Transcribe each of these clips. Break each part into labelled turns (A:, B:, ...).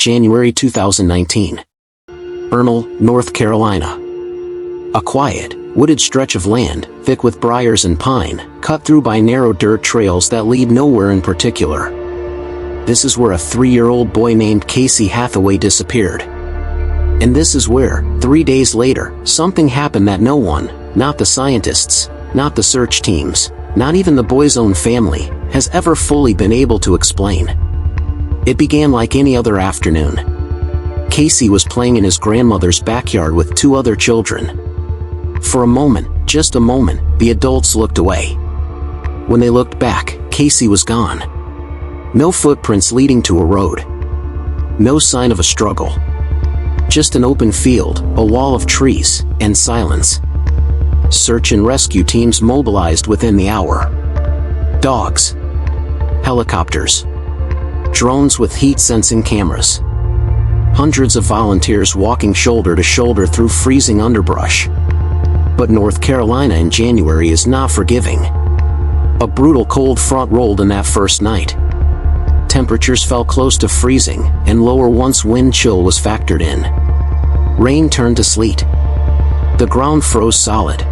A: January 2019. Ernle, North Carolina. A quiet, wooded stretch of land, thick with briars and pine, cut through by narrow dirt trails that lead nowhere in particular. This is where a 3-year-old boy named Casey Hathaway disappeared. And this is where, 3 days later, something happened that no one, not the scientists, not the search teams, not even the boy's own family, has ever fully been able to explain. It began like any other afternoon. Casey was playing in his grandmother's backyard with 2 other children. For a moment, just a moment, the adults looked away. When they looked back, Casey was gone. No footprints leading to a road. No sign of a struggle. Just an open field, a wall of trees, and silence. Search and rescue teams mobilized within the hour. Dogs. Helicopters. Drones with heat-sensing cameras. Hundreds of volunteers walking shoulder to shoulder through freezing underbrush. But North Carolina in January is not forgiving. A brutal cold front rolled in that first night. Temperatures fell close to freezing, and lower once wind chill was factored in. Rain turned to sleet. The ground froze solid.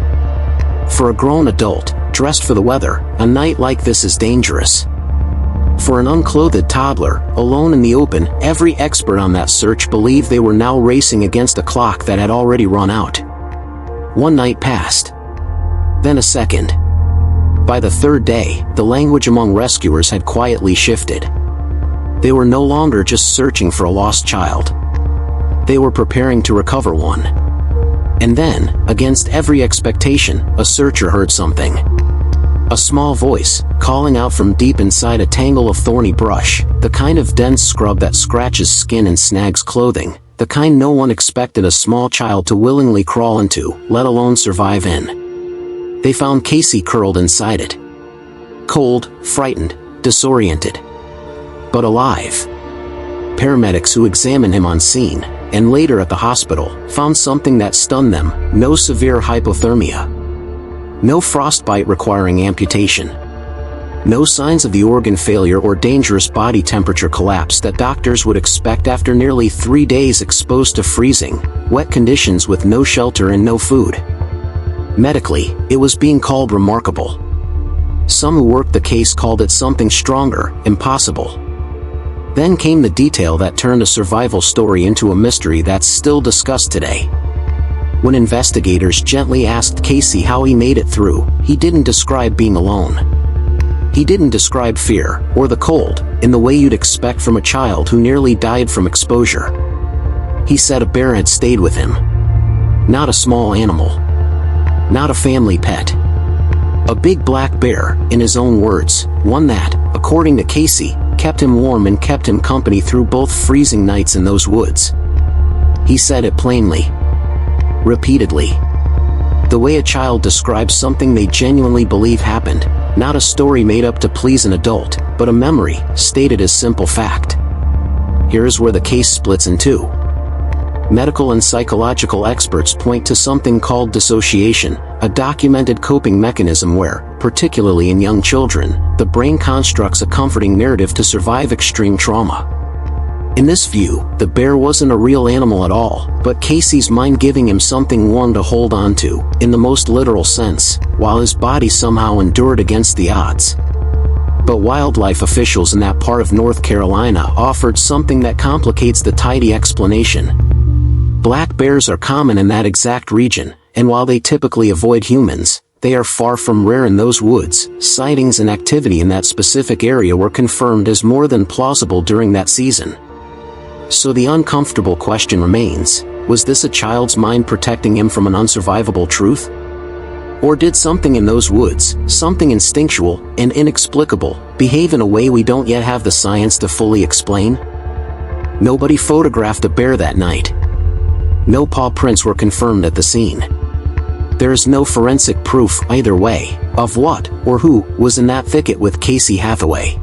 A: For a grown adult, dressed for the weather, a night like this is dangerous. For an unclothed toddler, alone in the open, every expert on that search believed they were now racing against a clock that had already run out. One night passed. Then a second. By the third day, the language among rescuers had quietly shifted. They were no longer just searching for a lost child. They were preparing to recover one. And then, against every expectation, a searcher heard something. A small voice, calling out from deep inside a tangle of thorny brush, the kind of dense scrub that scratches skin and snags clothing, the kind no one expected a small child to willingly crawl into, let alone survive in. They found Casey curled inside it. Cold, frightened, disoriented. But alive. Paramedics who examined him on scene, and later at the hospital, found something that stunned them: no severe hypothermia. No frostbite requiring amputation. No signs of the organ failure or dangerous body temperature collapse that doctors would expect after nearly 3 days exposed to freezing, wet conditions with no shelter and no food. Medically, it was being called remarkable. Some who worked the case called it something stronger, impossible. Then came the detail that turned a survival story into a mystery that's still discussed today. When investigators gently asked Casey how he made it through, he didn't describe being alone. He didn't describe fear, or the cold, in the way you'd expect from a child who nearly died from exposure. He said a bear had stayed with him. Not a small animal. Not a family pet. A big black bear, in his own words, one that, according to Casey, kept him warm and kept him company through both freezing nights in those woods. He said it plainly. Repeatedly. The way a child describes something they genuinely believe happened, not a story made up to please an adult, but a memory, stated as simple fact. Here is where the case splits in two. Medical and psychological experts point to something called dissociation, a documented coping mechanism where, particularly in young children, the brain constructs a comforting narrative to survive extreme trauma. In this view, the bear wasn't a real animal at all, but Casey's mind giving him something warm to hold on to, in the most literal sense, while his body somehow endured against the odds. But wildlife officials in that part of North Carolina offered something that complicates the tidy explanation. Black bears are common in that exact region, and while they typically avoid humans, they are far from rare in those woods. Sightings and activity in that specific area were confirmed as more than plausible during that season. So the uncomfortable question remains, was this a child's mind protecting him from an unsurvivable truth? Or did something in those woods, something instinctual and inexplicable, behave in a way we don't yet have the science to fully explain? Nobody photographed a bear that night. No paw prints were confirmed at the scene. There is no forensic proof either way, of what, or who, was in that thicket with Casey Hathaway.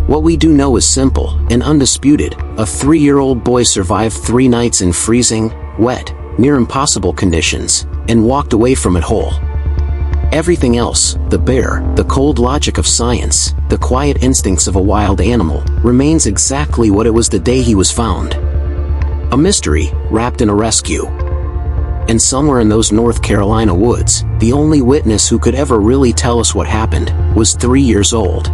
A: What we do know is simple and undisputed: a 3-year-old boy survived 3 nights in freezing, wet, near impossible conditions, and walked away from it whole. Everything else, the bear, the cold logic of science, the quiet instincts of a wild animal, remains exactly what it was the day he was found. A mystery, wrapped in a rescue. And somewhere in those North Carolina woods, the only witness who could ever really tell us what happened was 3 years old.